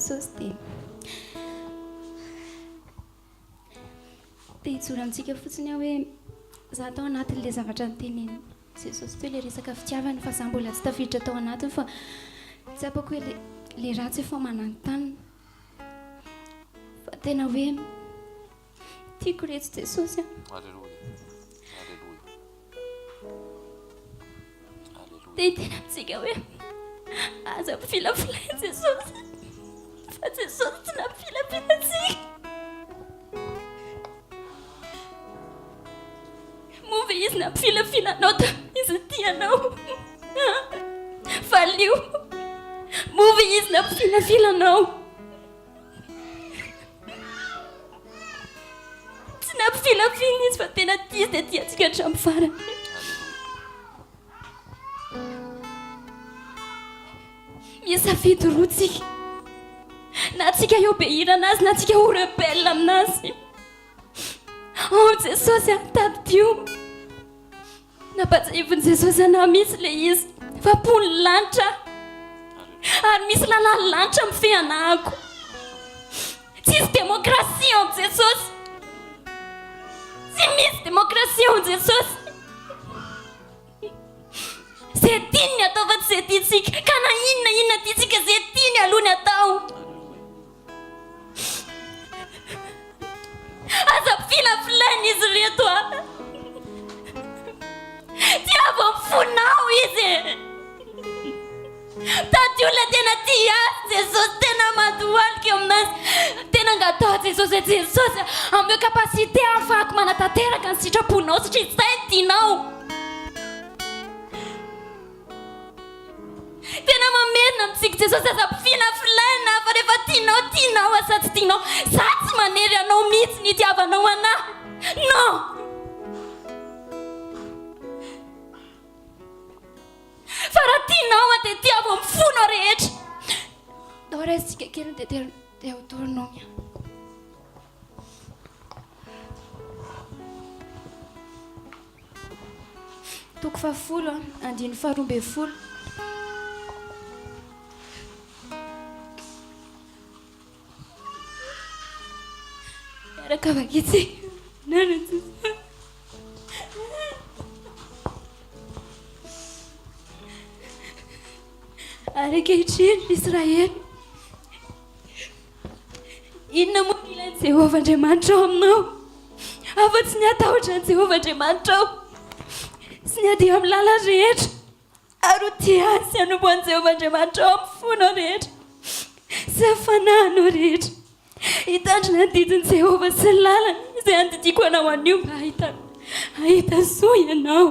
Jesosy dia hijoro amintsika fotsiny aho hoe za tao anatin'ilay zavatra nyteniny Jesosy teo ilay resaka fitiavana fa za mbola tsy tafiditra tao anatiny fa tsy apako hoe le ratsy efa mananontany fa tena hoe tiako reto Jesosy dia tena amintsika hoe aza mifilafilay Jesosy fa Jesosy tsy nampifilafilantsika move izy nampifilafilanao da izy tianao valio move izy nampifilafilanao tsy nampifilafilana izy fa tena tia izy dia tiantsika hatramin'ny farany misafidy roa tsika na tsika obéir anazy na tsika ho rebelle aminazy oh Jesosy tadio nampatsaiviny Jesosy anao misy le izy fa pony lanitra ary misy lalany lanitra mife anahako tsisy démocratie en Jesosy tsy misy démocratie en Jesosy zay tiany atao fa tsy zay tiantsika ka na inona tiantsika zay tiany aloha ny atao aza filafilaina izy reto tiavo mifonao izy tady olona tena tia azy Jesosy tena madohalika aminazy tena ngatao Jesosy Jesosy ameo kapasité afahako manatanteraka ny sitraponao satria izay tianao tena mamerina amintsika Jesosy aza filafilaina fa rehefa tianao asa tsy tianao za tsy manery anao mihitsy ny itiavanao anahy non fa raha tianao dia tiavo mifono rehetra dao raisitsika kely dia autoronao toko 10 andiny 12 rakavakitsy nanatsy arekehitriny Israely inona moa ilainy Jehovah Andriamanitra ao aminao afa-tsy ny atahotra ny Jehovah Andriamanitra ao sy ny adio amin'ny lala rehetra ary ho tia azy anomboan'i Jehovah Andriamanitra ao amin'ny fonao rehetra sy hafanahanao rehetra hitandrina ny didin'i Jehovah sy ny lalany izay andidiko anao anio mba ahita soa ianao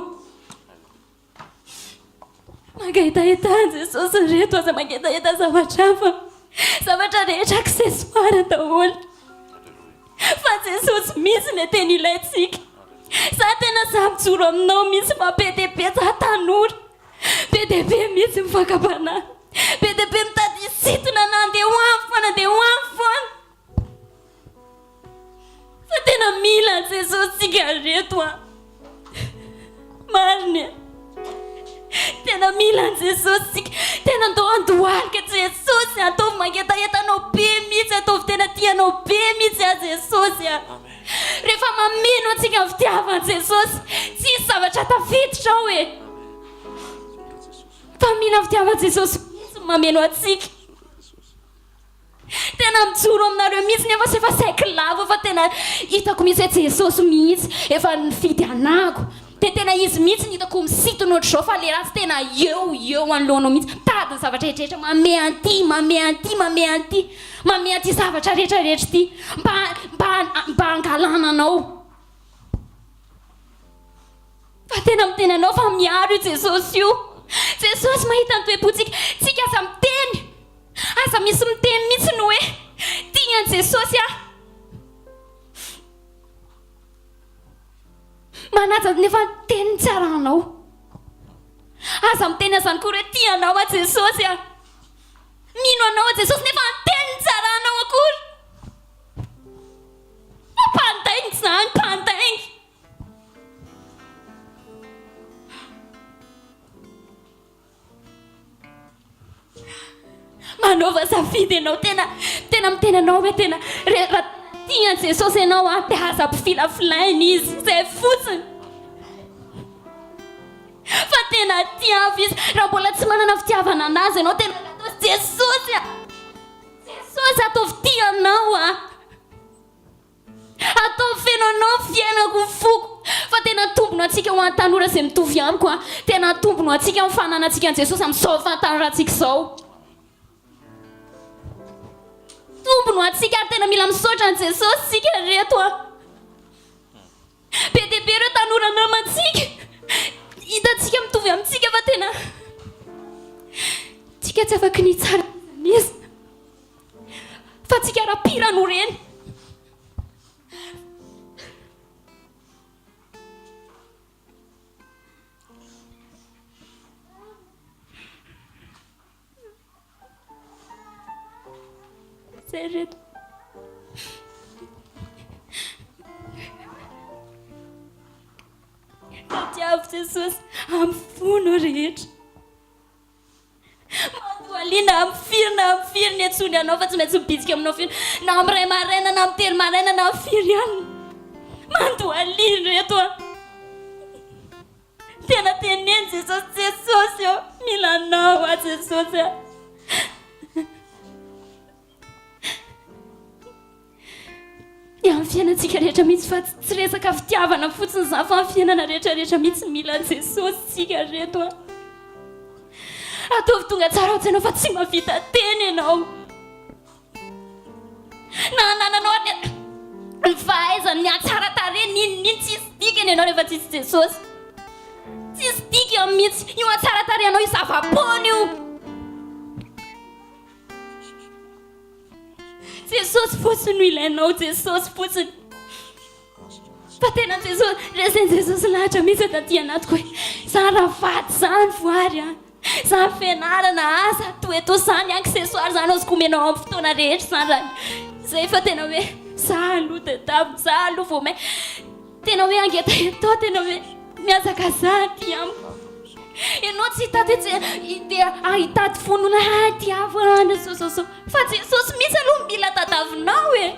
mangahitahitany Jesosy reto aza mangahitahita zavatra rehetra accessoire daholo fa Jesosy misy ny teny ilayntsika za tena za mijoro aminao misy fa be dia be za tanora be dia be misy mifakabanahy be dia be mitady isitona na andeha hoany foana fa tena mila Jesosy tsika reto mariny tena mila Jesosy tsika tena andao andohalika Jesosy ataovy mangetahetanao be mihitsy ataovy tena tianao be mihitsy Jesosy rehefa mameno antsika ny fitiavana Jesosy tsisy zavatra tafiditra ao fa mila fitiavana Jesosy mihitsy mameno antsika tena mijoro aminareo mihitsy nefa sy efa saiko lava fa tena hitako misy Jesosy mihitsy efa nifidy anako dia tena izy mihitsy hitako misitona ohatr'izao fa le ratsy tena eo anoloanao mihitsy tady ny zavatra rehetrarehetra mame anty zavatra rehetrarehetra ty mba angalananao fa tena miteny anao fa miaro io Jesosy io Jesosy mahita ny toe-pontsika tsika aza miteny aza misy miteny mihitsy ny hoe tiany Jesosy manaja nefa teny tsara anao aza miteny azany koa hoe tianao Jesosy mino anao Jesosy nefa teny tsara anao akory pantaingy zany pantaingy manaova safidy ianao tena miteny anao hoe tena raha tian Jesosy ianao a dia aza mpifilafilaina izy izay fotsiny fa tena tiavo izy raha mbola tsy manana fitiavana anazy ianao tena atao Jesosy Jesosy ataovy tianao a atao fenonao fiainako foko fa tena tombona antsika ho an'ny tanora izay mitovy amiko a tena tombona antsika amin'ny fananantsika an'i Jesosy amin'izao fahatanrantsika izao tombona antsika ary tena mila misaotra an'i Jesosy sika reto a be dia be ireo tanora namantsika hitantsika mitovy amintsika fa tena tsika tsy afaka ny tsara izy fa tsika rapirano reny zay reto tiavo Jesosy amin'ny fono rehetra mandoaliana amin'ny firy antsony anao fa tsy maintsy mibitsika aminao firy na amin'ny ray maraina na amin'ny telo maraina na amin'ny firy ihany mandoaliana reto a tena teneny Jesosy eo mila anao a Jesosy a amin'ny fiainantsika rehetra mihitsy fa tsy resaka fitiavana fotsiny za fa amin'ny fiainana rehetrarehetra mihitsy mila an Jesosy tsika reto a ataovy tonga tsara ohatsy ianao fa tsy mahavita teny ianao na nananao ny fahaizany ny atsara tare nininy tsisy dikany ianao rehefa tsisy Jesosy tsisy dika eo mihitsy io atsara tare ianao io zava-pony io Jesosy fotsiny no ilainao Jesosy fotsiny fa tena Jesosy resen'i Jesosy lahatra mihitsy taty anatiko hoe za raha vaty zany voary a za fianarana asa toeto zany accessoire zany azoko omenao amin'ny fotoana rehetra zany raha zay fa tena hoe za aloha dadavo za aloha vao mai tena hoe angeta eto tena hoe miazaka za ty amiko ianao tsy hitady dia ahitady fonona tiavo ana so fa Jesosy misy aloha mila tadavinao e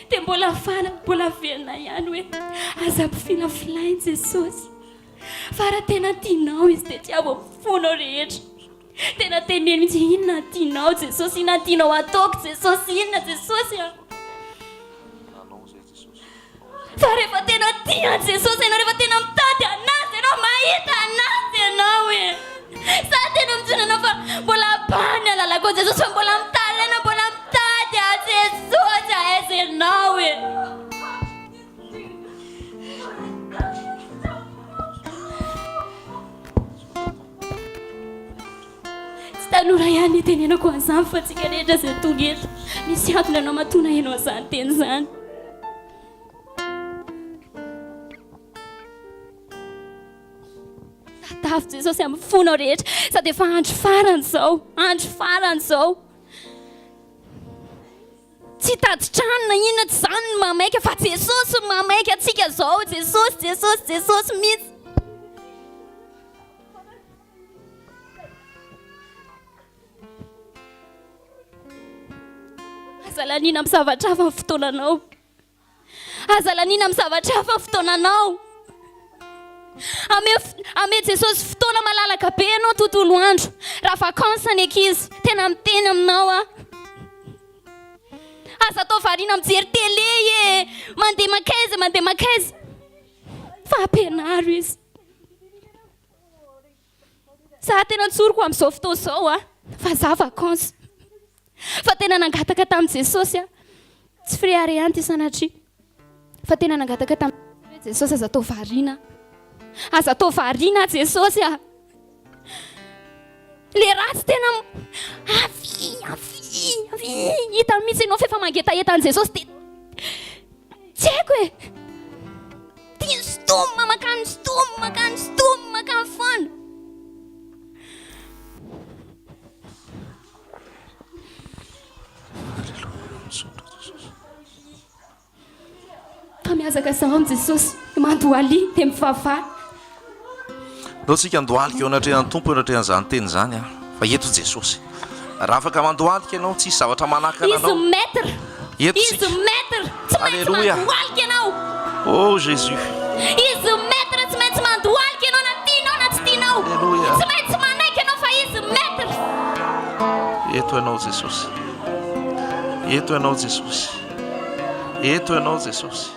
dia mbola fana mbola velona ihany hoe aza mpifilafilainy Jesosy fa raha tena tianao izy dia tiavo amin'ny fonao rehetra tena teneny mihitsy inona tianao Jesosy inona tianao ataoko Jesosy inona Jesosy a fa rehefa tena tia Jesosy ianao rehefa tena mitady anazy ianao mahita anazy ianao e za tena mijona anao fa mbola bany alalako Jesosy fa mbola mitalaina mbola mitady a Jesosy aiza ianao e tsy tanora ihany itenenako an'izany fa tsika rehetra izay tonga eto misy antony ianao matona ianao zany teny zany tafy Jesosy amin'ny fonao rehetra sady efa andro farany zao tsy tady trano na inona tsy zany no mamaika fa Jesosy no mamaika atsika zao Jesosy mihitsy aza lanina amin'ny zavatra hafa amin'ny fotoananao aza lanina amin'ny zavatra hafa amin'ny fotoananao ame Jesosy fotoana malalaka be ianao tontolo andro raha vakansa ny ankizy tena miteny aminao a aza atao variana mijery télé e mandeha makaiza fa ampianaro izy za tena tsoroko amin'izao fotoana izao a fa za vakansa fa tena nangataka tamin'i Jesosy a tsy friary ihany ty sanatria fa tena nangataka tamin'i Jesosy aza atao variana Jesosy a le ratsy tena avy hita mihitsy ianao fa efa mangetaetan'i Jesosy dia tsy haiko e tia stoma makany foana fa miazaka zaho amin'ny Jesosy mandoalia dia mivavaha no tsika andohalika eo anatrehan'ny tompo eo anatrehan'izany teny zany a fa eto Jesosy raha afaka mandohalika ianao tsisy zavatra manakana izy anao maître eto izy tsika maître tsy maintsy Alléluia. mandohalika ianao oh Jésus izy maître tsy maintsy mandohalika ianao na tianao na tsy tianao Alléluia. tsy maintsy manaiky ianao fa izy maître eto ianao Jesosy eto ianao Jesosy eto ianao Jesosy